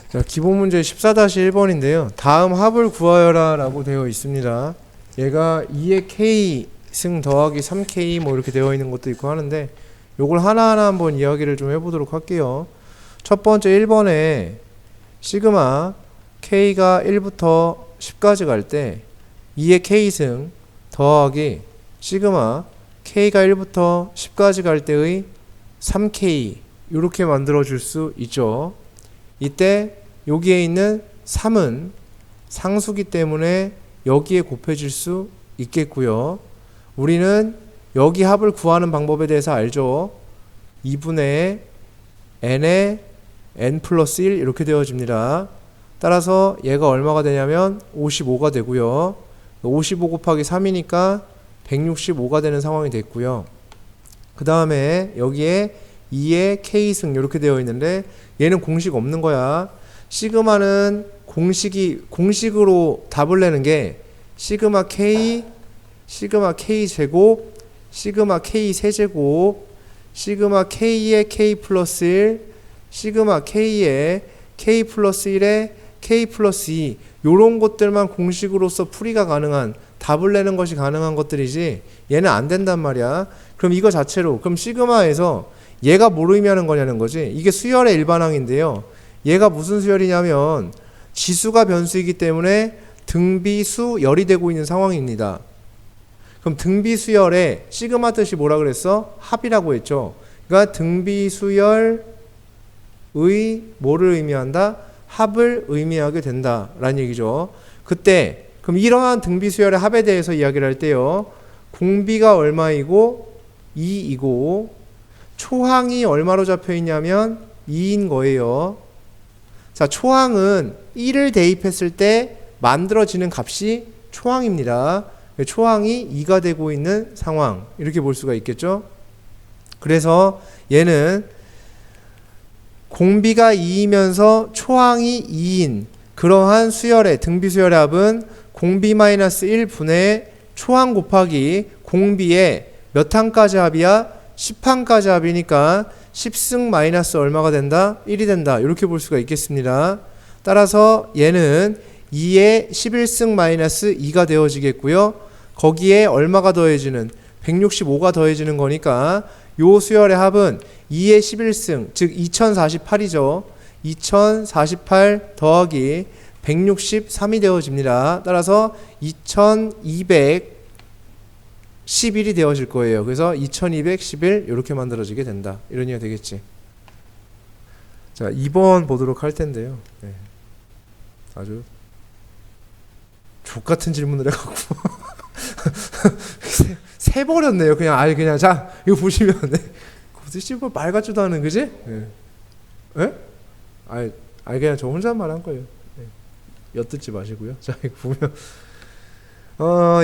자, 기본 문제 14-1번인데요. 다음 합을 구하여라 라고 되어 있습니다. 얘가 2의 k 승 더하기 3k 뭐 이렇게 되어 있는 것도 있고 하는데 요걸 하나하나 한번 이야기를 좀 해보도록 할게요. 첫 번째 1번에 시그마 k가 1부터 10까지 갈 때 2의 k승 더하기 시그마 k가 1부터 10까지 갈 때의 3k 이렇게 만들어 줄 수 있죠. 이때 여기에 있는 3은 상수기 때문에 여기에 곱해질 수 있겠고요. 우리는 여기 합을 구하는 방법에 대해서 알죠. 2분의 n의 n 플러스 1 이렇게 되어집니다. 따라서 얘가 얼마가 되냐면 55가 되고요. 55 곱하기 3이니까 165가 되는 상황이 됐고요. 그 다음에 여기에 2의 k승 이렇게 되어 있는데 얘는 공식 없는 거야. 시그마는 공식으로 답을 내는 게 시그마 k 제곱 시그마 k 세제곱 시그마 k의 k 플러스 1 시그마 k의 k 플러스 1에 k 플러스 2 요런 것들만 공식으로서 풀이가 가능한 답을 내는 것이 가능한 것들이지 얘는 안 된단 말이야. 그럼 이거 자체로 그럼 시그마에서 얘가 뭘 의미하는 거냐는 거지. 이게 수열의 일반항인데요. 얘가 무슨 수열이냐면 지수가 변수이기 때문에 등비수열이 되고 있는 상황입니다. 그럼 등비수열의 시그마 뜻이 뭐라 그랬어? 합이라고 했죠. 그러니까 등비수열의 뭐를 의미한다? 합을 의미하게 된다라는 얘기죠. 그때 그럼 이러한 등비수열의 합에 대해서 이야기를 할 때요. 공비가 얼마이고 2이고 초항이 얼마로 잡혀 있냐면 2인 거예요. 자, 초항은 1을 대입했을 때 만들어지는 값이 초항입니다. 초항이 2가 되고 있는 상황 이렇게 볼 수가 있겠죠. 그래서 얘는 공비가 2이면서 초항이 2인 그러한 수열의 등비수열의 합은 공비-1분의 초항 곱하기 공비의 몇 항까지 합이야? 10항까지 합이니까 10승 마이너스 얼마가 된다? 1이 된다. 이렇게 볼 수가 있겠습니다. 따라서 얘는 2의 11승 마이너스 2가 되어지겠고요. 거기에 얼마가 더해지는? 165가 더해지는 거니까 요 수열의 합은 2의 11승, 즉 2048이죠. 2048 더하기 163이 되어집니다. 따라서 2211이 되어질 거예요. 그래서 2211 이렇게 만들어지게 된다. 이런 얘기가 되겠지. 자, 2번 보도록 할 텐데요. 네. 아주 족같은 질문을 해갖고 세 버렸네요. 그냥 아예 그냥 자 이거 보시면 네. 씨발 말 같지도 않은 그지? 네. 예? 아예 그냥 저 혼자 말한 거예요. 네. 엿듣지 마시고요. 자 이거 보면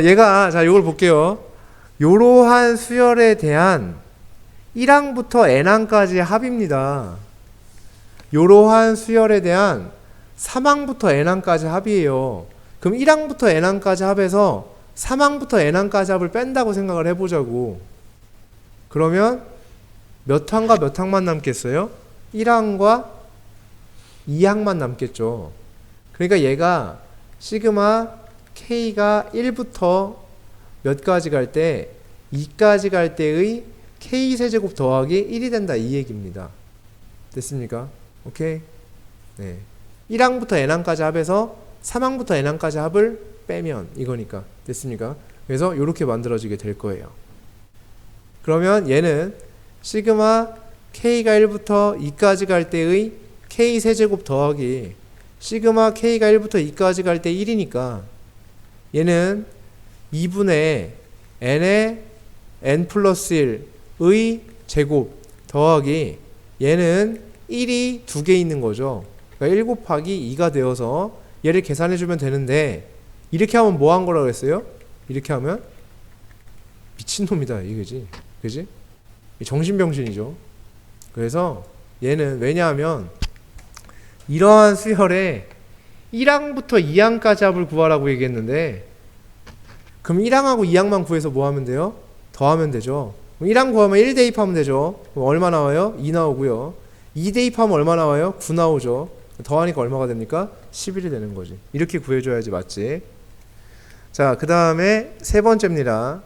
얘가 자 이걸 볼게요. 요러한 수열에 대한 1항부터 n항까지 합입니다. 요러한 수열에 대한 3항부터 n항까지 합이에요. 그럼 1항부터 n항까지 합에서 3항부터 n항까지 합을 뺀다고 생각을 해보자고. 그러면 몇 항과 몇 항만 남겠어요? 1항과 2항만 남겠죠. 그러니까 얘가 시그마 k가 1부터 몇 가지 갈 때 2까지 갈 때의 k 세제곱 더하기 1이 된다 이 얘기입니다. 됐습니까? 오케이? 네. 1항부터 n항까지 합해서 3항부터 n항까지 합을 빼면 이거니까. 됐습니까? 그래서 이렇게 만들어지게 될 거예요. 그러면 얘는 시그마 k가 1부터 2까지 갈 때의 k 세제곱 더하기 시그마 k가 1부터 2까지 갈 때 1이니까 얘는 2분의 n의 n 플러스 1의 제곱 더하기 얘는 1이 두 개 있는 거죠. 그러니까 1 곱하기 2가 되어서 얘를 계산해주면 되는데 이렇게 하면 뭐 한 거라고 했어요? 이렇게 하면 미친놈이다 이거지. 그지? 정신병신이죠. 그래서 얘는 왜냐하면 이러한 수열에 1항부터 2항까지 합을 구하라고 얘기했는데 그럼 1항하고 2항만 구해서 뭐 하면 돼요? 더하면 되죠. 1항 구하면 1 대입하면 되죠. 그럼 얼마 나와요? 2 나오고요. 2 대입하면 얼마 나와요? 9 나오죠. 더하니까 얼마가 됩니까? 11이 되는 거지. 이렇게 구해줘야지 맞지? 자, 그 다음에 세 번째입니다.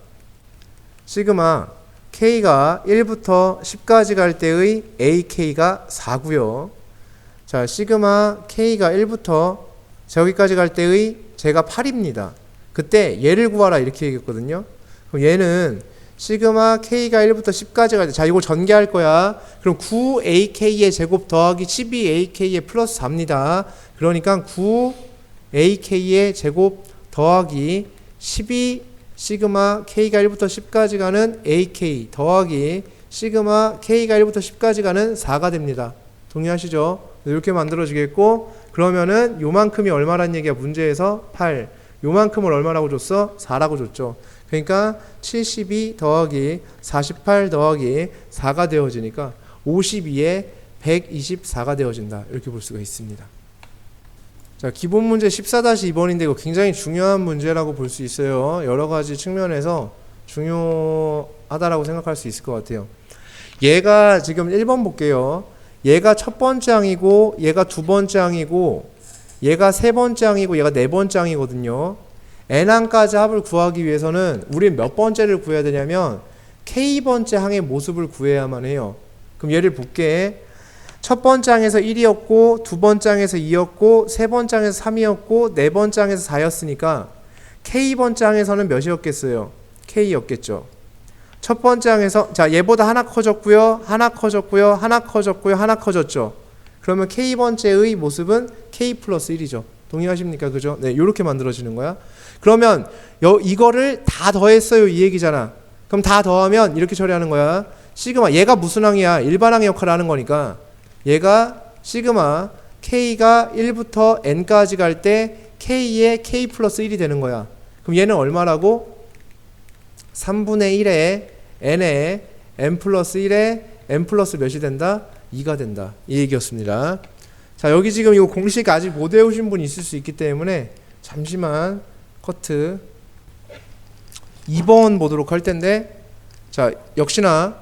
시그마 K가 1부터 10까지 갈 때의 AK가 4고요. 자, 시그마 K가 1부터 저기까지 갈 때의 제가 8입니다. 그때 얘를 구하라 이렇게 얘기했거든요. 그럼 얘는 시그마 K가 1부터 10까지 갈 때, 자, 이거 전개할 거야. 그럼 9AK의 제곱 더하기 12AK의 플러스 4입니다. 그러니까 9AK의 제곱 더하기 12 시그마 K가 1부터 10까지 가는 AK 더하기 시그마 K가 1부터 10까지 가는 4가 됩니다. 동의하시죠? 이렇게 만들어지겠고, 그러면은 요만큼이 얼마란 얘기야? 문제에서 8. 요만큼을 얼마라고 줬어? 4라고 줬죠. 그러니까 72 더하기 48 더하기 4가 되어지니까 52에 124가 되어진다. 이렇게 볼 수가 있습니다. 자, 기본 문제 14-2번인데 이거 굉장히 중요한 문제라고 볼 수 있어요. 여러 가지 측면에서 중요하다라고 생각할 수 있을 것 같아요. 얘가 지금 1번 볼게요. 얘가 첫 번째 항이고 얘가 두 번째 항이고 얘가 세 번째 항이고 얘가 네 번째 항이거든요. n항까지 합을 구하기 위해서는 우린 몇 번째를 구해야 되냐면 k번째 항의 모습을 구해야만 해요. 그럼 얘를 볼게. 첫 번째 항에서 1이었고 두 번째 항에서 2였고 세 번째 항에서 3이었고 네 번째 항에서 4였으니까 k번째 항에서는 몇이었겠어요? k였겠죠. 첫 번째 항에서 자 얘보다 하나 커졌고요. 하나 커졌고요. 하나 커졌고요. 하나 커졌죠. 그러면 k번째의 모습은 k 플러스 1이죠. 동의하십니까? 그죠? 네, 이렇게 만들어지는 거야. 그러면 이거를 다 더했어요 이 얘기잖아. 그럼 다 더하면 이렇게 처리하는 거야. 시그마 얘가 무슨 항이야? 일반항의 역할을 하는 거니까 얘가 시그마 k가 1부터 n까지 갈 때 k의 k 플러스 1이 되는 거야. 그럼 얘는 얼마라고? 3분의 1에 n에 n 플러스 1에 n 플러스 몇이 된다? 2가 된다. 이 얘기였습니다. 자, 여기 지금 이 공식 아직 못 외우신 분 있을 수 있기 때문에 잠시만 커트. 2번 보도록 할 텐데, 자, 역시나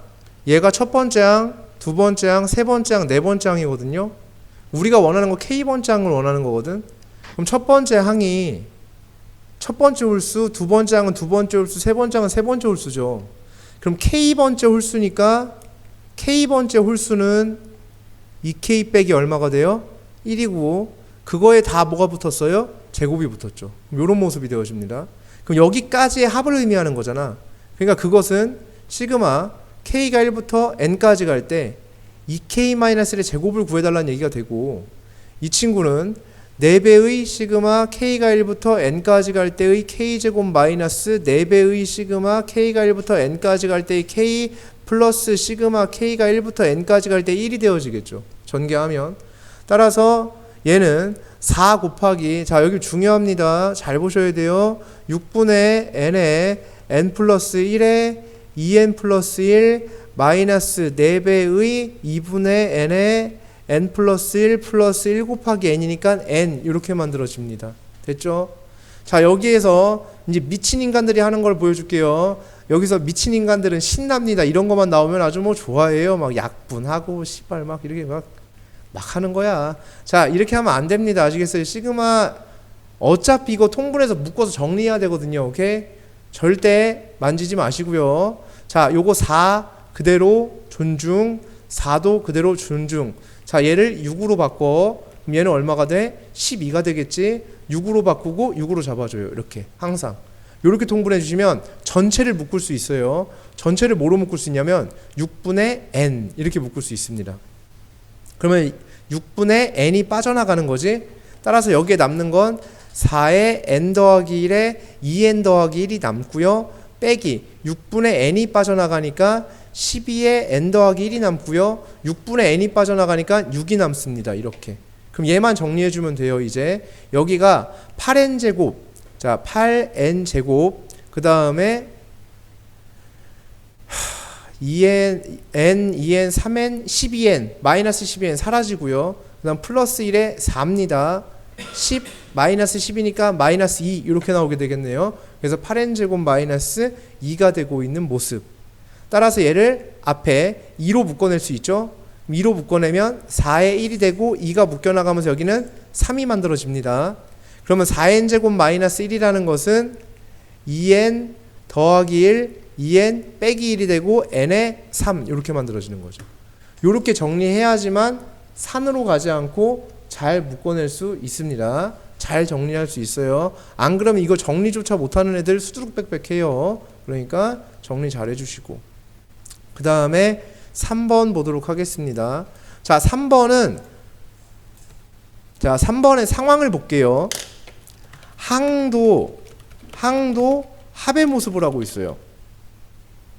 얘가 첫 번째 항, 두 번째 항, 세 번째 항, 네 번째 항이거든요. 우리가 원하는 거 K번째 항을 원하는 거거든. 그럼 첫 번째 항이 첫 번째 홀수, 두 번째 항은 두 번째 홀수, 세 번째 항은 세 번째 홀수죠. 그럼 K번째 홀수니까 K번째 홀수는 2K 빼기 얼마가 돼요? 1이고 그거에 다 뭐가 붙었어요? 제곱이 붙었죠. 이런 모습이 되어집니다. 그럼 여기까지의 합을 의미하는 거잖아. 그러니까 그것은 시그마 K가 1부터 N까지 갈 때 2K-1의 제곱을 구해달라는 얘기가 되고, 이 친구는 4배의 시그마 K가 1부터 N까지 갈 때의 K제곱 마이너스 4배의 시그마 K가 1부터 N까지 갈 때의 K 플러스 시그마 K가 1부터 N까지 갈 때 1이 되어지겠죠. 전개하면. 따라서 얘는 4 곱하기, 자 여기 중요합니다. 잘 보셔야 돼요. 6분의 N에 N 플러스 1에 2N 플러스 1 마이너스 4배의 2분의 N에 N 플러스 1 플러스 1 곱하기 N이니까 N 이렇게 만들어집니다. 됐죠? 자 여기에서 이제 미친 인간들이 하는 걸 보여줄게요. 여기서 미친 인간들은 신납니다. 이런 것만 나오면 아주 뭐 좋아해요. 막 약분하고 씨발 막 이렇게 막 하는 거야. 자 이렇게 하면 안 됩니다. 아시겠어요? 시그마 어차피 이거 통분해서 묶어서 정리해야 되거든요. 오케이? 절대 만지지 마시고요. 자 요거 4 그대로 존중, 4도 그대로 존중. 자 얘를 6으로 바꿔. 그럼 얘는 얼마가 돼? 12가 되겠지. 6으로 바꾸고 6으로 잡아줘요. 이렇게 항상 이렇게 통분해 주시면 전체를 묶을 수 있어요. 전체를 뭐로 묶을 수 있냐면 6분의 n 이렇게 묶을 수 있습니다. 그러면 6분의 n이 빠져나가는 거지. 따라서 여기에 남는 건 4의 n 더하기 1에 2n 더하기 1이 남고요. 빼기 6분의 n이 빠져나가니까 12에 n 더하기 1이 남고요. 6분의 n이 빠져나가니까 6이 남습니다. 이렇게. 그럼 얘만 정리해주면 돼요. 이제 여기가 8n 제곱, 자 8n 제곱, 그 다음에 2n, n, 2n, 3n, 12n, 마이너스 12n 사라지고요. 그 다음 플러스 1에 4입니다. 10 마이너스 10이니까 마이너스 2 이렇게 나오게 되겠네요. 그래서 8n 제곱 마이너스 2가 되고 있는 모습. 따라서 얘를 앞에 2로 묶어낼 수 있죠. 2로 묶어내면 4에 1이 되고 2가 묶여나가면서 여기는 3이 만들어집니다. 그러면 4n제곱 마이너스 1이라는 것은 2n 더하기 1, 2n 빼기 1이 되고 n의 3 이렇게 만들어지는 거죠. 이렇게 정리해야지만 산으로 가지 않고 잘 묶어낼 수 있습니다. 잘 정리할 수 있어요. 안 그러면 이거 정리조차 못하는 애들 수두룩빽빽해요. 그러니까 정리 잘 해주시고, 그 다음에 3번 보도록 하겠습니다. 자, 3번은 자 3번의 상황을 볼게요. 항도 합의 모습을 하고 있어요.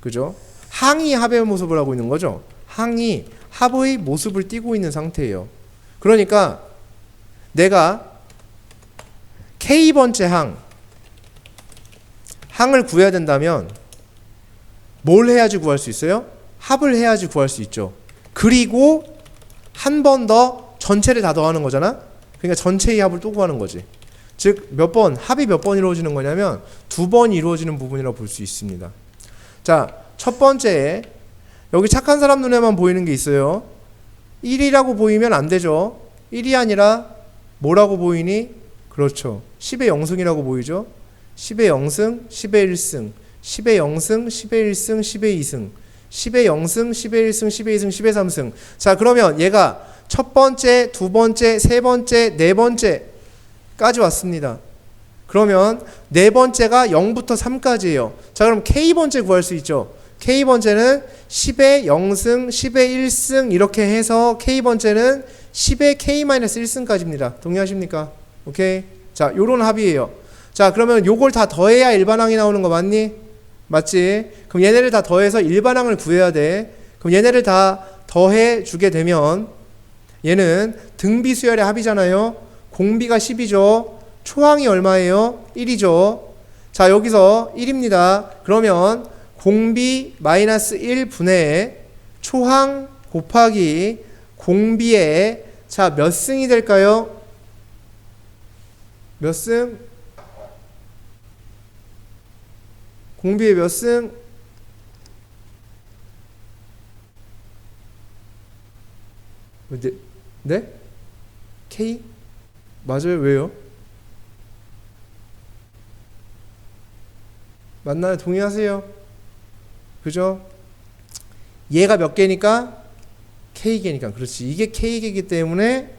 그죠? 항이 합의 모습을 하고 있는 거죠. 항이 합의 모습을 띠고 있는 상태예요. 그러니까 내가 K번째 항을 구해야 된다면 뭘 해야지 구할 수 있어요? 합을 해야지 구할 수 있죠. 그리고 한 번 더 전체를 다 더하는 거잖아. 그러니까 전체의 합을 또 구하는 거지. 즉 몇 번, 합이 몇 번 이루어지는 거냐면 2번 이루어지는 부분이라고 볼 수 있습니다. 자, 첫 번째, 여기 착한 사람 눈에만 보이는 게 있어요. 1이라고 보이면 안 되죠. 1이 아니라 뭐라고 보이니? 그렇죠. 10의 0승이라고 보이죠. 10의 0승, 10의 1승, 10의 0승, 10의 1승, 10의 2승, 10의 0승, 10의 1승, 10의 2승, 10의 3승. 자, 그러면 얘가 첫 번째, 두 번째, 세 번째, 네 번째까지 왔습니다. 그러면 네 번째가 0부터 3까지예요. 자, 그럼 K번째 구할 수 있죠. K번째는 10의 0승, 10의 1승 이렇게 해서 K번째는 10의 K-1승까지입니다. 동의하십니까? 오케이. 자, 요런 합이에요. 자, 그러면 요걸 다 더해야 일반항이 나오는 거 맞니? 맞지? 그럼 얘네를 다 더해서 일반항을 구해야 돼. 그럼 얘네를 다 더해 주게 되면 얘는 등비수열의 합이잖아요. 공비가 10이죠. 초항이 얼마예요? 1이죠. 자, 여기서 1입니다. 그러면 공비 마이너스 1분의 초항 곱하기 공비의 자, 몇 승이 될까요? 몇 승? 공비의 몇 승? 네? K? 맞아요. 왜요? 맞나요? 동의하세요? 그죠? 얘가 몇 개니까? K개니까. 그렇지. 이게 K개이기 때문에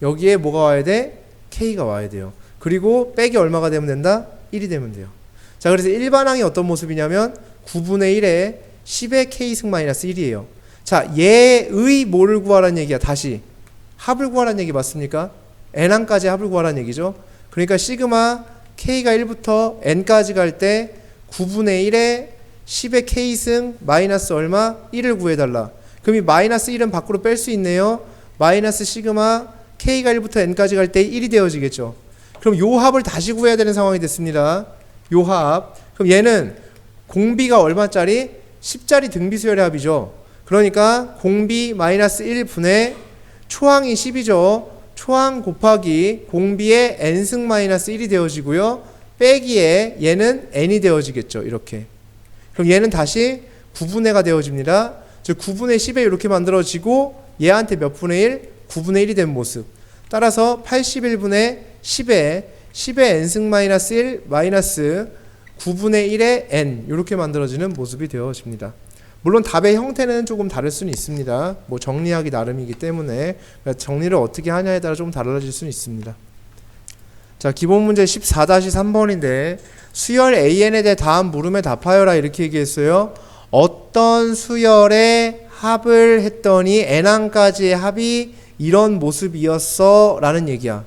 여기에 뭐가 와야 돼? K가 와야 돼요. 그리고 빼기 얼마가 되면 된다? 1이 되면 돼요. 자, 그래서 일반항이 어떤 모습이냐면 9분의 1에 10의 K승 마이너스 1이에요. 자, 얘의 뭐를 구하라는 얘기야? 다시 합을 구하라는 얘기 맞습니까? n항까지 합을 구하라는 얘기죠. 그러니까 시그마 K가 1부터 n까지 갈 때 9분의 1에 10의 K승 마이너스 얼마? 1을 구해달라. 그럼 이 마이너스 1은 밖으로 뺄 수 있네요. 마이너스 시그마 K가 1부터 n까지 갈 때 1이 되어지겠죠. 그럼 요 합을 다시 구해야 되는 상황이 됐습니다. 요 합. 그럼 얘는 공비가 얼마짜리? 10짜리 등비수열의 합이죠. 그러니까 공비 마이너스 1분의 초항이 10이죠. 초항 곱하기 공비의 n승 마이너스 1이 되어지고요. 빼기에 얘는 n이 되어지겠죠. 이렇게. 그럼 얘는 다시 9분의가 되어집니다. 즉 9분의 10에 이렇게 만들어지고 얘한테 몇 분의 1? 9분의 1이 된 모습. 따라서 81분의 10에 n승 마이너스 1 마이너스 9분의 1의 n 이렇게 만들어지는 모습이 되어집니다. 물론 답의 형태는 조금 다를 수는 있습니다. 뭐 정리하기 나름이기 때문에 정리를 어떻게 하냐에 따라 좀 달라질 수는 있습니다. 자, 기본 문제 14-3번인데 수열 AN에 대해 다음 물음에 답하여라 이렇게 얘기했어요. 어떤 수열의 합을 했더니 n항까지의 합이 이런 모습이었어 라는 얘기야.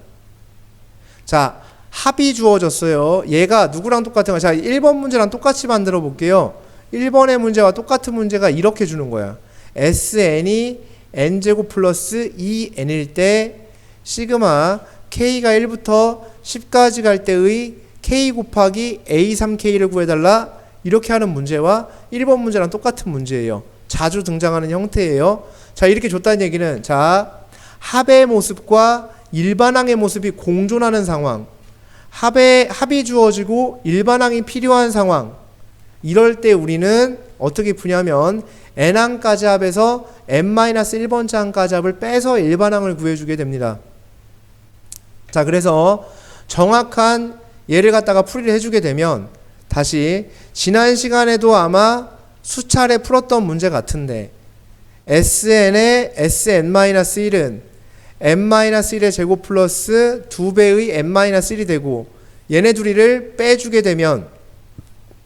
자, 합이 주어졌어요. 얘가 누구랑 똑같은가? 자, 1번 문제랑 똑같이 만들어 볼게요. 1번의 문제와 똑같은 문제가 이렇게 주는 거야. SN이 n제곱 플러스 2n일 때 시그마 K가 1부터 10까지 갈 때의 K 곱하기 A3K를 구해달라 이렇게 하는 문제와 1번 문제랑 똑같은 문제예요. 자주 등장하는 형태예요. 자, 이렇게 줬다는 얘기는 자, 합의 모습과 일반항의 모습이 공존하는 상황, 합이 주어지고 일반항이 필요한 상황, 이럴 때 우리는 어떻게 푸냐면 n항까지 합에서 n-1번째 항까지 합을 빼서 일반항을 구해주게 됩니다. 자, 그래서 정확한 예를 갖다가 풀이를 해주게 되면 다시 지난 시간에도 아마 수차례 풀었던 문제 같은데 sn의 sn-1은 n-1의 제곱 플러스 2배의 n-1이 되고 얘네 둘이를 빼주게 되면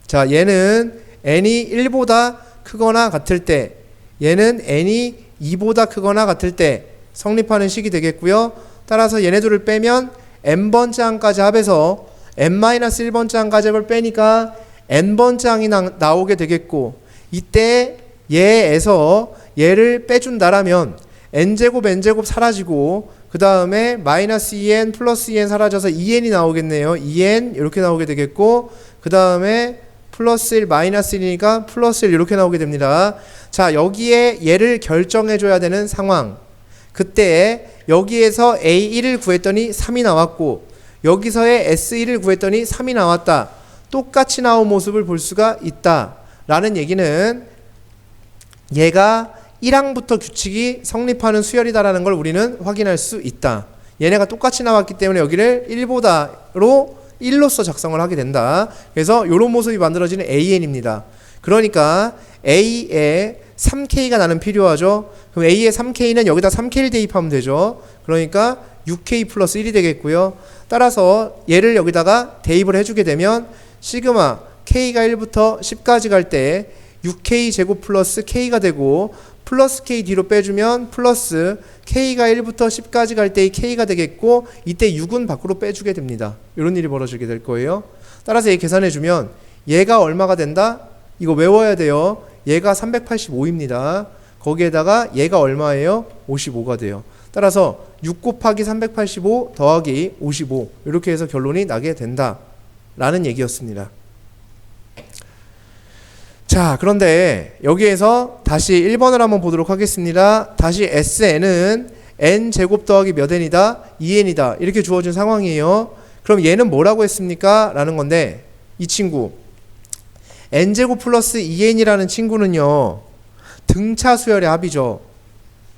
자, 얘는 n이 1보다 크거나 같을 때 얘는 n이 2보다 크거나 같을 때 성립하는 식이 되겠고요. 따라서 얘네 둘을 빼면 n번째 항까지 합해서 n-1번째 항까지 합을 빼니까 n번째 항이 나오게 되겠고 이때 얘에서 얘를 빼준다라면 n제곱 n제곱 사라지고 그 다음에 마이너스 2n 플러스 2n 사라져서 2n이 나오겠네요. 2n 이렇게 나오게 되겠고 그 다음에 플러스 1 마이너스 1이니까 플러스 1 이렇게 나오게 됩니다. 자, 여기에 얘를 결정해 줘야 되는 상황. 그때 여기에서 A1을 구했더니 3이 나왔고 여기서의 S1을 구했더니 3이 나왔다. 똑같이 나온 모습을 볼 수가 있다 라는 얘기는 얘가 1항부터 규칙이 성립하는 수열이다라는 걸 우리는 확인할 수 있다. 얘네가 똑같이 나왔기 때문에 여기를 1보다로 1로서 작성을 하게 된다. 그래서 이런 모습이 만들어지는 AN입니다. 그러니까 A에 3K가 나는 필요하죠. 그럼 A에 3K는 여기다 3K를 대입하면 되죠. 그러니까 6K 플러스 1이 되겠고요. 따라서 얘를 여기다가 대입을 해주게 되면 시그마 K가 1부터 10까지 갈 때 6K 제곱 플러스 K가 되고 플러스 K 뒤로 빼주면 플러스 K가 1부터 10까지 갈 때의 K가 되겠고 이때 6은 밖으로 빼주게 됩니다. 이런 일이 벌어지게 될 거예요. 따라서 얘 계산해주면 얘가 얼마가 된다? 이거 외워야 돼요. 얘가 385입니다. 거기에다가 얘가 얼마예요? 55가 돼요. 따라서 6 곱하기 385 더하기 55 이렇게 해서 결론이 나게 된다 라는 얘기였습니다. 자, 그런데 여기에서 다시 1번을 한번 보도록 하겠습니다. 다시 SN은 n제곱 더하기 몇 n이다? 2n이다. 이렇게 주어진 상황이에요. 그럼 얘는 뭐라고 했습니까? 라는 건데 이 친구 n제곱 플러스 2n이라는 친구는요 등차 수열의 합이죠.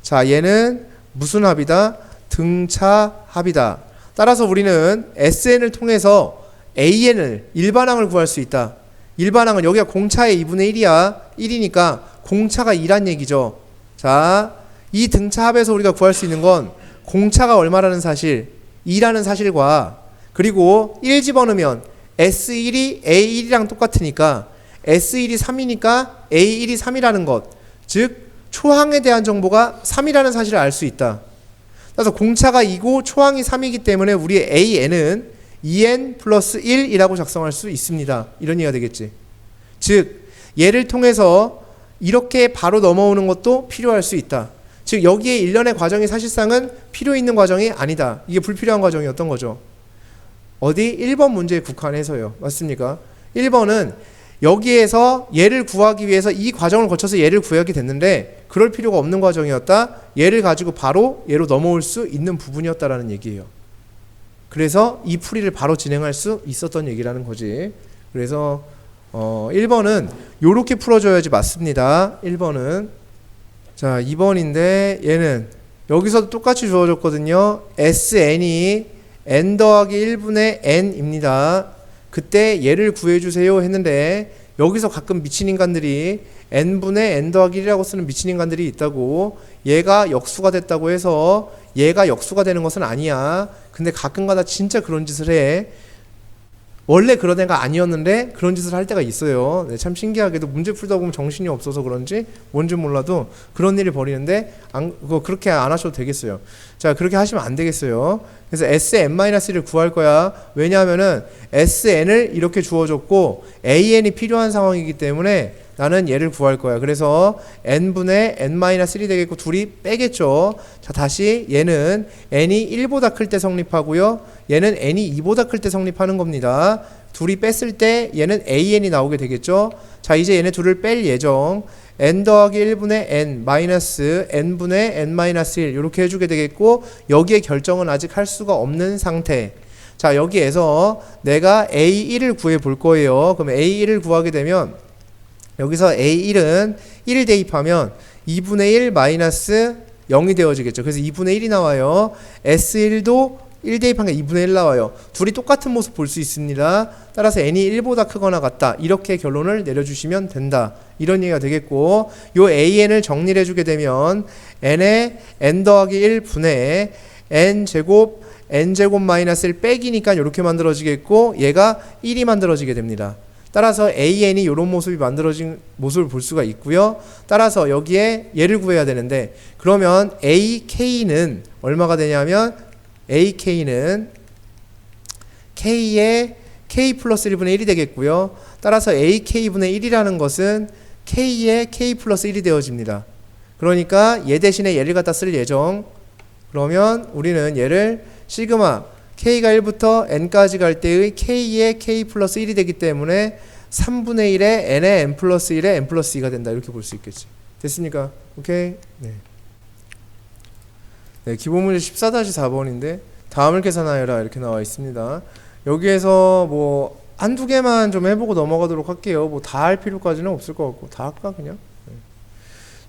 자, 얘는 무슨 합이다? 등차 합이다. 따라서 우리는 SN을 통해서 AN을 일반항을 구할 수 있다. 일반항은 여기가 공차의 2분의 1이야. 1이니까 공차가 2란 얘기죠. 자, 이 등차 합에서 우리가 구할 수 있는 건 공차가 얼마라는 사실, 2라는 사실과 그리고 1 집어넣으면 S1이 A1이랑 똑같으니까 S1이 3이니까 A1이 3이라는 것, 즉 초항에 대한 정보가 3이라는 사실을 알 수 있다. 그래서 공차가 2고 초항이 3이기 때문에 우리의 AN은 2n 플러스 1이라고 작성할 수 있습니다. 이런 얘기가 되겠지. 즉 얘를 통해서 이렇게 바로 넘어오는 것도 필요할 수 있다. 즉 여기에 일련의 과정이 사실상은 필요 있는 과정이 아니다. 이게 불필요한 과정이었던 거죠. 어디? 1번 문제에 국한해서요. 맞습니까? 1번은 여기에서 얘를 구하기 위해서 이 과정을 거쳐서 얘를 구하게 됐는데 그럴 필요가 없는 과정이었다. 얘를 가지고 바로 얘로 넘어올 수 있는 부분이었다라는 얘기예요. 그래서 이 풀이를 바로 진행할 수 있었던 얘기라는 거지. 그래서 1번은 요렇게 풀어줘야지 맞습니다. 1번은. 자, 2번인데 얘는 여기서도 똑같이 주어졌거든요. SN이 n 더하기 1분의 n입니다. 그때 얘를 구해주세요 했는데 여기서 가끔 미친 인간들이 n분의 n 더하기 1이라고 쓰는 미친 인간들이 있다고. 얘가 역수가 됐다고 해서 얘가 역수가 되는 것은 아니야. 근데 가끔가다 진짜 그런 짓을 해. 원래 그런 애가 아니었는데 그런 짓을 할 때가 있어요. 네, 참 신기하게도 문제 풀다 보면 정신이 없어서 그런지 뭔지 몰라도 그런 일이 벌이는데 그렇게 안 하셔도 되겠어요. 자, 그렇게 하시면 안 되겠어요. 그래서 Sn-1을 구할 거야. 왜냐하면은 Sn을 이렇게 주어줬고 AN이 필요한 상황이기 때문에 나는 얘를 구할 거야. 그래서 n분의 n-1이 되겠고 둘이 빼겠죠. 자, 다시 얘는 n이 1보다 클 때 성립하고요. 얘는 n이 2보다 클 때 성립하는 겁니다. 둘이 뺐을 때 얘는 an이 나오게 되겠죠. 자, 이제 얘네 둘을 뺄 예정. n 더하기 1분의 n 마이너스 n분의 n-1 이렇게 해주게 되겠고 여기에 결정은 아직 할 수가 없는 상태. 자, 여기에서 내가 A1을 구해 볼 거예요. 그럼 A1을 구하게 되면 여기서 A1은 1 대입하면 2분의 1 마이너스 0이 되어지겠죠. 그래서 2분의 1이 나와요. S1도 1 대입한 게 2분의 1 나와요. 둘이 똑같은 모습 볼 수 있습니다. 따라서 n이 1보다 크거나 같다. 이렇게 결론을 내려주시면 된다. 이런 얘기가 되겠고, 요 an을 정리를 해주게 되면 n의 n 더하기 1분의 n제곱 마이너스 1 빼기니까 이렇게 만들어지겠고, 얘가 1이 만들어지게 됩니다. 따라서 an이 이런 모습이 만들어진 모습을 볼 수가 있고요. 따라서 여기에 얘를 구해야 되는데, 그러면 ak는 얼마가 되냐면 ak는 k의 k 플러스 1분의 1이 되겠고요. 따라서 ak분의 1이라는 것은 k의 k 플러스 1이 되어집니다. 그러니까 얘 대신에 얘를 갖다 쓸 예정. 그러면 우리는 얘를 시그마 k가 1부터 n까지 갈 때의 k의 k 플러스 1이 되기 때문에 3분의 1의 n의 n 플러스 1의 n 플러스 2가 된다. 이렇게 볼 수 있겠지. 됐습니까? 오케이? 네, 기본 문제 14-4번인데 다음을 계산하여라 이렇게 나와 있습니다. 여기에서 뭐 한두 개만 좀 해보고 넘어가도록 할게요. 뭐 다 할 필요까지는 없을 것 같고 다 할까 그냥?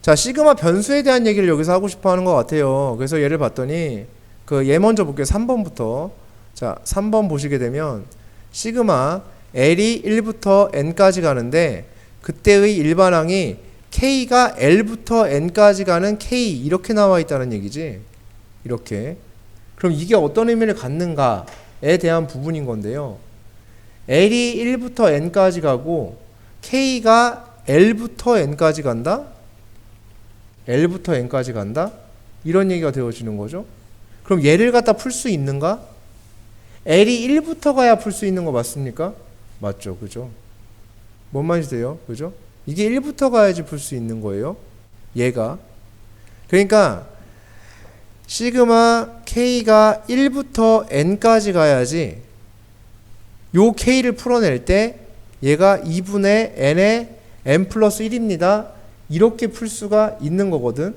자, 시그마 변수에 대한 얘기를 여기서 하고 싶어 하는 것 같아요. 그래서 얘를 봤더니 그 얘 먼저 볼게요. 3번부터. 자, 3번 보시게 되면 시그마 L이 1부터 N까지 가는데 그때의 일반항이 K가 L부터 N까지 가는 K 이렇게 나와 있다는 얘기지. 이렇게. 그럼 이게 어떤 의미를 갖는가에 대한 부분인 건데요. L이 1부터 N까지 가고 K가 L부터 N까지 간다? L부터 N까지 간다? 이런 얘기가 되어지는 거죠. 그럼 얘를 갖다 풀 수 있는가? L이 1부터 가야 풀 수 있는 거 맞습니까? 맞죠. 그죠? 뭔 말인지 돼요? 그죠? 이게 1부터 가야지 풀 수 있는 거예요. 얘가. 그러니까 시그마 K가 1부터 N까지 가야지 요 K를 풀어낼 때 얘가 2분의 N의 N 플러스 1입니다. 이렇게 풀 수가 있는 거거든.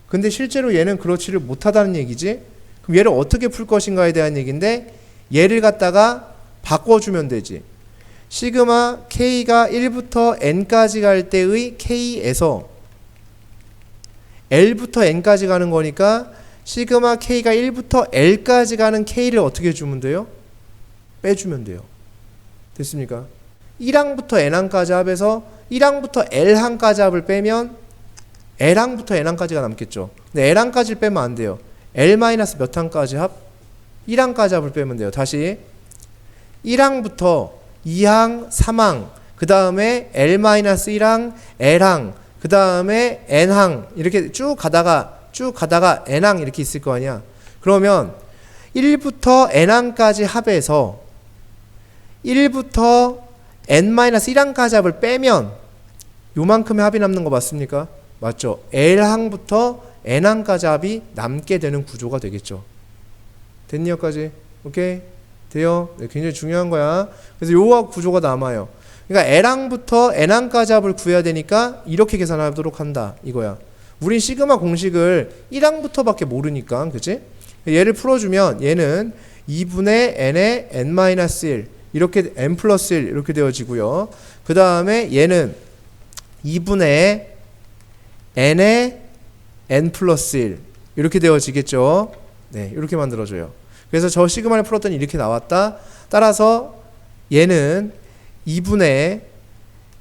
근데 실제로 얘는 그렇지를 못하다는 얘기지. 그럼 얘를 어떻게 풀 것인가에 대한 얘기인데 얘를 갖다가 바꿔주면 되지. 시그마 K가 1부터 N까지 갈 때의 K에서 L부터 N까지 가는 거니까 시그마 K가 1부터 L까지 가는 K를 어떻게 주면 돼요? 빼주면 돼요. 됐습니까? 1항부터 N항까지 합해서 1항부터 L항까지 합을 빼면 L항부터 N항까지가 남겠죠. 근데 L항까지를 빼면 안 돼요. L- 몇 항까지 합? 1항까지 합을 빼면 돼요. 다시 1항부터 2항, 3항, 그 다음에 L-1항, L항, 그 다음에 N항 이렇게 쭉 가다가 N항 이렇게 있을 거 아니야. 그러면 1부터 N항까지 합해서 1부터 N-1항까지 합을 빼면 요만큼의 합이 남는 거 맞습니까? 맞죠. L항부터 N항까지 합이 남게 되는 구조가 되겠죠. 됐니 여기까지? 오케이? 돼요? 네, 굉장히 중요한 거야. 그래서 요 구조가 남아요. 그러니까 L항부터 N항까지 합을 구해야 되니까 이렇게 계산하도록 한다 이거야. 우린 시그마 공식을 1항부터 밖에 모르니까, 그치? 얘를 풀어주면 얘는 2분의 n의 n-1 이렇게 n 플러스 1 이렇게 되어지고요. 그 다음에 얘는 2분의 n의 n 플러스 1 이렇게 되어지겠죠. 네, 이렇게 만들어줘요. 그래서 저 시그마를 풀었더니 이렇게 나왔다. 따라서 얘는 2분의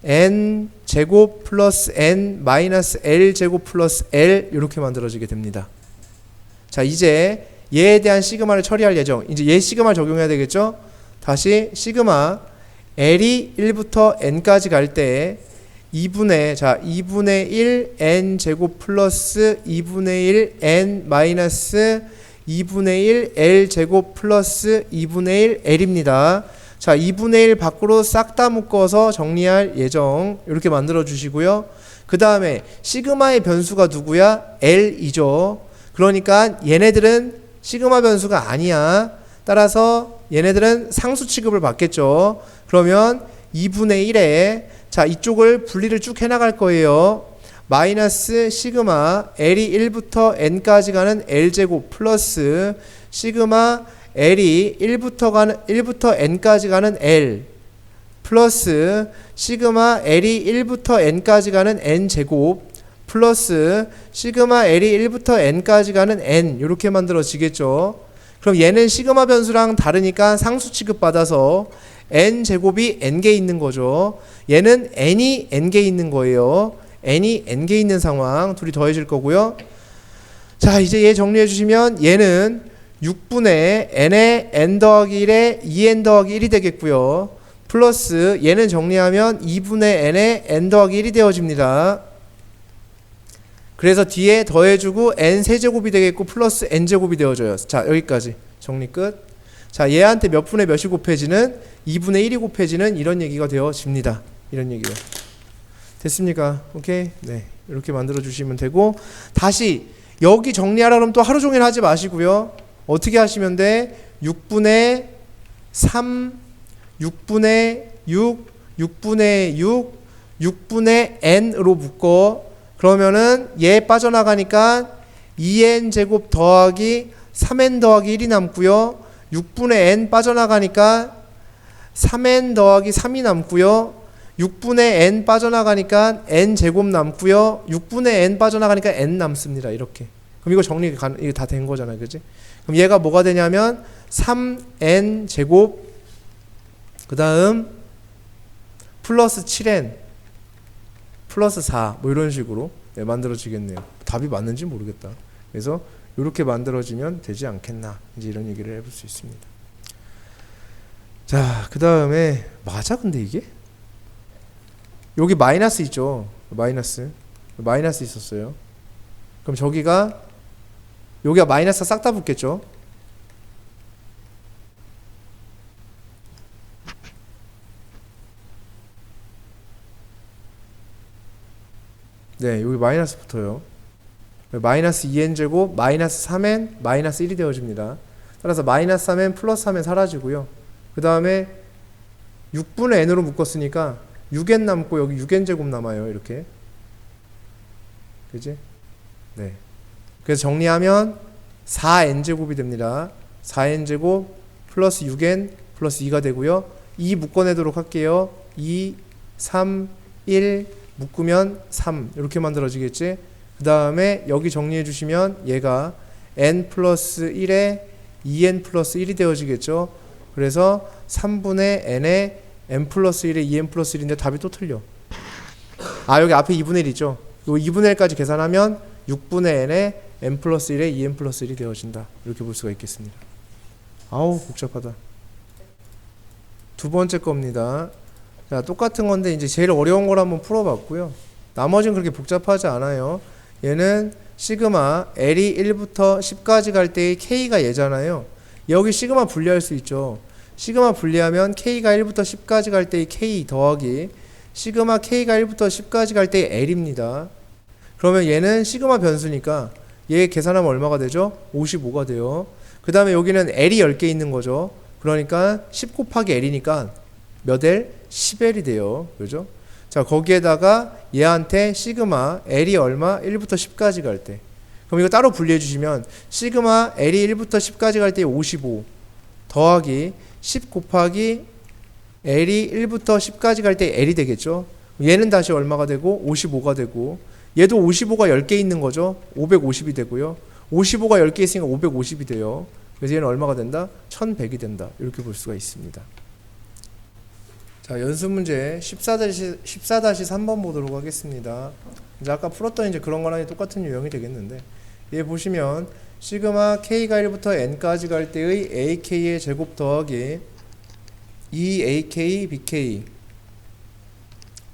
n 제곱 플러스 n 마이너스 l 제곱 플러스 l 이렇게 만들어지게 됩니다. 자, 이제 얘에 대한 시그마를 처리할 예정. 이제 얘 시그마를 적용해야 되겠죠? 다시 시그마 L이 1부터 N까지 갈 때 2분의 1 N 제곱 플러스 2분의 1 N 마이너스 2분의 1 L 제곱 플러스 2분의 1 L입니다. 자, 2분의 1 밖으로 싹 다 묶어서 정리할 예정. 이렇게 만들어 주시고요. 그 다음에 시그마의 변수가 누구야? L이죠. 그러니까 얘네들은 시그마 변수가 아니야. 따라서 얘네들은 상수 취급을 받겠죠. 그러면 2분의 1에 자, 이쪽을 분리를 쭉 해나갈 거예요. 마이너스 시그마 L이 1부터 N까지 가는 L제곱 플러스 시그마 L이 1부터 N까지 가는 L 플러스 시그마 L이 1부터 n까지 가는 n제곱 플러스 시그마 L이 1부터 n까지 가는 n 이렇게 만들어지겠죠. 그럼 얘는 시그마 변수랑 다르니까 상수 취급받아서 n제곱이 n개 있는 거죠. 얘는 n이 n개 있는 거예요. n이 n개 있는 상황 둘이 더해질 거고요. 자, 이제 얘 정리해 주시면 얘는 6분의 n의 n 더하기 1에 2n 더하기 1이 되겠고요. 플러스 얘는 정리하면 2분의 n의 n 더하기 1이 되어집니다. 그래서 뒤에 더해주고 n 세제곱이 되겠고 플러스 n제곱이 되어져요. 자, 여기까지 정리 끝. 자, 얘한테 몇 분의 몇이 곱해지는 2분의 1이 곱해지는 이런 얘기가 되어집니다. 이런 얘기가 됐습니까? 오케이? 네, 이렇게 만들어 주시면 되고, 다시 여기 정리하라 그러면 또 하루 종일 하지 마시고요. 어떻게 하시면 돼? 6분의 3, 6분의 6, 6분의 6, 6분의 n으로 묶어. 그러면은 얘 빠져나가니까 2n 제곱 더하기 3n 더하기 1이 남고요. 6분의 n 빠져나가니까 3n 더하기 3이 남고요. 6분의 n 빠져나가니까 n 제곱 남고요. 6분의 n 빠져나가니까 n 남습니다. 이렇게. 그럼 이거 정리 이거 다 된 거잖아요. 그지? 그럼 얘가 뭐가 되냐면 3n 제곱 그다음 플러스 7n 플러스 4 뭐 이런 식으로 네, 만들어지겠네요. 답이 맞는지 모르겠다. 그래서 이렇게 만들어지면 되지 않겠나. 이제 이런 얘기를 해볼 수 있습니다. 자, 그 다음에 맞아? 근데 이게? 여기 마이너스 있죠. 마이너스 있었어요. 그럼 저기가 여기가 마이너스 싹 다 붙겠죠. 네, 여기 마이너스 붙어요. 마이너스 2n제곱 마이너스 3n 마이너스 1이 되어집니다. 따라서 마이너스 3n 플러스 3n 사라지고요. 그 다음에 6분의 n으로 묶었으니까 6n 남고 여기 6n제곱 남아요. 이렇게. 그지? 네. 그래서 정리하면 4n제곱이 됩니다. 4n제곱 플러스 6n 플러스 2가 되고요. 2 묶어내도록 할게요. 2, 3, 1 묶으면 3 이렇게 만들어지겠지. 그 다음에 여기 정리해 주시면 얘가 n 플러스 1에 2n 플러스 1이 되어지겠죠. 그래서 3분의 n에 n 플러스 1에 2n 플러스 1인데 답이 또 틀려. 아, 여기 앞에 2분의 1 있죠. 요 2분의 1까지 계산하면 6분의 n에 n 플러스 1에 2n 플러스 1이 되어진다. 이렇게 볼 수가 있겠습니다. 아우 복잡하다. 두 번째 겁니다. 자, 똑같은 건데 이제 제일 어려운 걸 한번 풀어봤고요. 나머지는 그렇게 복잡하지 않아요. 얘는 시그마 L이 1부터 10까지 갈 때의 K가 얘잖아요. 여기 시그마 분리할 수 있죠. 시그마 분리하면 K가 1부터 10까지 갈 때의 K 더하기 시그마 K가 1부터 10까지 갈 때의 L입니다. 그러면 얘는 시그마 변수니까 얘 계산하면 얼마가 되죠? 55가 돼요. 그 다음에 여기는 L이 10개 있는 거죠. 그러니까 10 곱하기 L이니까 몇 L? 10L이 돼요. 그죠? 자, 거기에다가 얘한테 시그마 L이 얼마? 1부터 10까지 갈 때. 그럼 이거 따로 분리해 주시면 시그마 L이 1부터 10까지 갈 때 55 더하기 10 곱하기 L이 1부터 10까지 갈 때 L이 되겠죠. 얘는 다시 얼마가 되고 55가 되고 얘도 55가 10개 있는 거죠. 550이 되고요. 55가 10개 있으니까 550이 돼요. 그래서 얘는 얼마가 된다? 1100이 된다. 이렇게 볼 수가 있습니다. 자, 연습 문제 14-3번 보도록 하겠습니다. 이제 아까 풀었던 이제 그런 거랑 똑같은 유형이 되겠는데, 얘 보시면 시그마 K가 1부터 N까지 갈 때의 AK의 제곱 더하기 2AK BK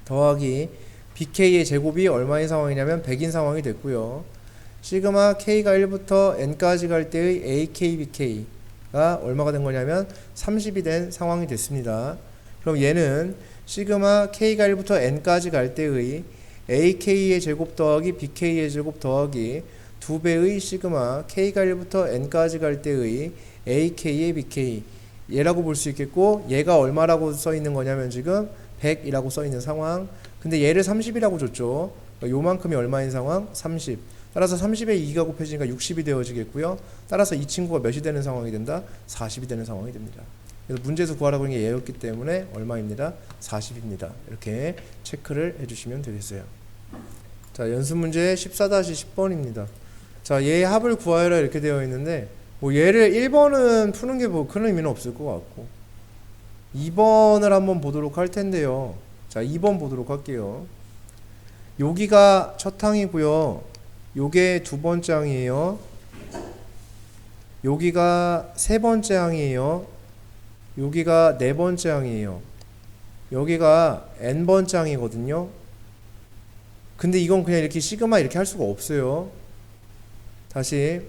더하기 BK의 제곱이 얼마인 상황이냐면 100인 상황이 됐고요. 시그마 K가 1부터 N까지 갈 때의 AK BK가 얼마가 된 거냐면 30이 된 상황이 됐습니다. 그럼 얘는 시그마 K가 1부터 N까지 갈 때의 AK의 제곱 더하기 BK의 제곱 더하기 2배의 시그마 K가 1부터 N까지 갈 때의 AK의 BK 얘라고 볼 수 있겠고, 얘가 얼마라고 써 있는 거냐면 지금 100이라고 써 있는 상황. 근데 얘를 30이라고 줬죠. 요만큼이 얼마인 상황? 30. 따라서 30에 2가 곱해지니까 60이 되어지겠고요. 따라서 이 친구가 몇이 되는 상황이 된다? 40이 되는 상황이 됩니다. 그래서 문제에서 구하라고 하는 게 얘였기 때문에 얼마입니다? 40입니다. 이렇게 체크를 해주시면 되겠어요. 자, 연습 문제 14-10번입니다. 자, 얘의 합을 구하여라 이렇게 되어 있는데 뭐 얘를 1번은 푸는 게 뭐 큰 의미는 없을 것 같고 2번을 한번 보도록 할 텐데요. 자, 2번 보도록 할게요. 여기가 첫 항이고요. 요게 두 번째 항이에요. 여기가 세 번째 항이에요. 여기가 네 번째 항이에요. 여기가 n번째 항이거든요. 근데 이건 그냥 이렇게 시그마 이렇게 할 수가 없어요. 다시.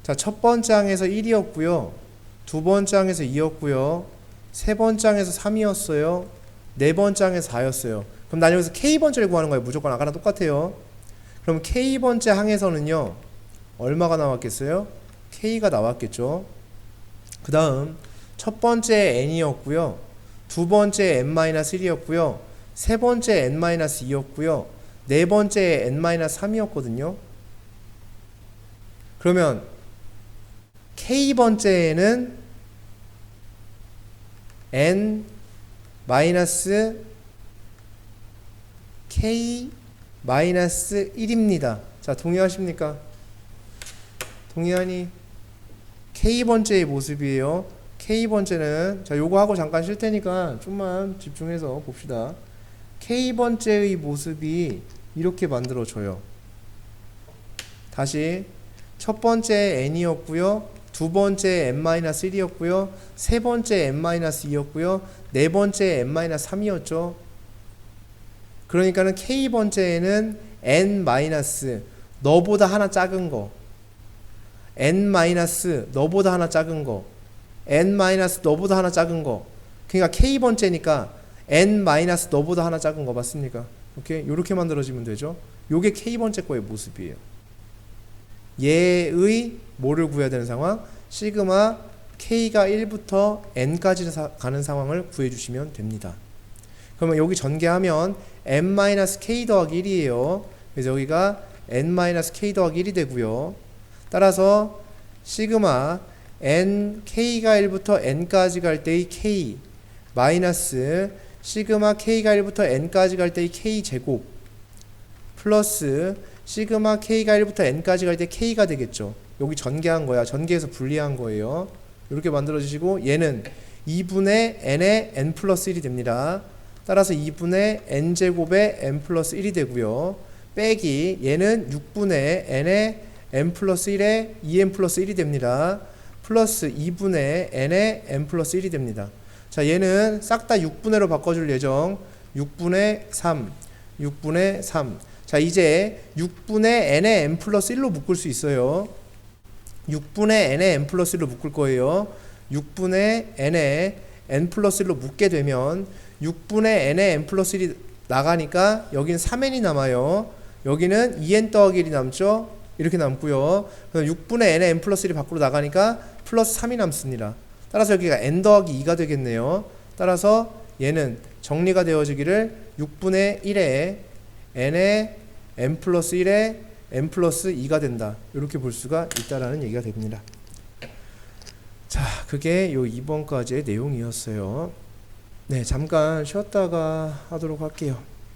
자, 첫 번째 항에서 1이었고요. 두 번째 항에서 2였고요. 세 번째 항에서 3이었어요. 네 번째 항에서 4였어요. 그럼 난 여기서 K번째를 구하는 거예요. 무조건 아까랑 똑같아요. 그럼 K번째 항에서는요. 얼마가 나왔겠어요? K가 나왔겠죠. 그 다음 첫 번째 N이었고요. 두 번째 N-1이었고요. 세 번째 N-2였고요. 네 번째 N-3이었거든요. 그러면 K번째에는 K-1입니다. 자, 동의하십니까? 동의하니? K번째의 모습이에요. K번째는, 자, 요거 하고 잠깐 쉴 테니까 좀만 집중해서 봅시다. K번째의 모습이 이렇게 만들어져요. 다시. 첫 번째 N이었고요. 두 번째 N-1이었고요. 세 번째 N-2였고요. 네 번째 N-3이었죠. 그러니까는 K번째에는 N- 너보다 하나 작은 거, N- 너보다 하나 작은 거, N- 너보다 하나 작은 거. 그러니까 K번째니까 N- 너보다 하나 작은 거 맞습니까? 오케이? 요렇게 만들어지면 되죠. 요게 K번째 거의 모습이에요. 얘의 뭐를 구해야 되는 상황? 시그마 K가 1부터 N까지 가는 상황을 구해주시면 됩니다. 그러면 여기 전개하면 N-K 더하기 1이에요. 그래서 여기가 N-K 더하기 1이 되고요. 따라서 시그마 N, K가 1부터 N까지 갈 때의 K 마이너스 시그마 K가 1부터 N까지 갈 때의 K 제곱 플러스 시그마 K가 1부터 N까지 갈 때 K가 되겠죠. 여기 전개한 거야. 전개해서 분리한 거예요. 이렇게 만들어주시고 얘는 2분의 N의 N 플러스 1이 됩니다. 따라서 2분의 N제곱의 N 플러스 1이 되고요. 빼기 얘는 6분의 N의 N 플러스 1의 2N 플러스 1이 됩니다. 플러스 2분의 N의 N 플러스 1이 됩니다. 자, 얘는 싹 다 6분의로 바꿔줄 예정. 6분의 3 6분의 3. 자, 이제 6분의 n의 n 플러스 1로 묶을 수 있어요. 6분의 n의 n 플러스 1로 묶을 거예요. 6분의 n의 n 플러스 1로 묶게 되면 6분의 n의 n 플러스 1이 나가니까 여기는 3n이 남아요. 여기는 2n 더하기 1이 남죠. 이렇게 남고요. 그럼 6분의 n의 n 플러스 1이 밖으로 나가니까 플러스 3이 남습니다. 따라서 여기가 n 더하기 2가 되겠네요. 따라서 얘는 정리가 되어지기를 6분의 1에 n의 n 플러스 1에 n 플러스 2가 된다. 이렇게 볼 수가 있다라는 얘기가 됩니다. 자, 그게 요 2번까지의 내용이었어요. 네, 잠깐 쉬었다가 하도록 할게요.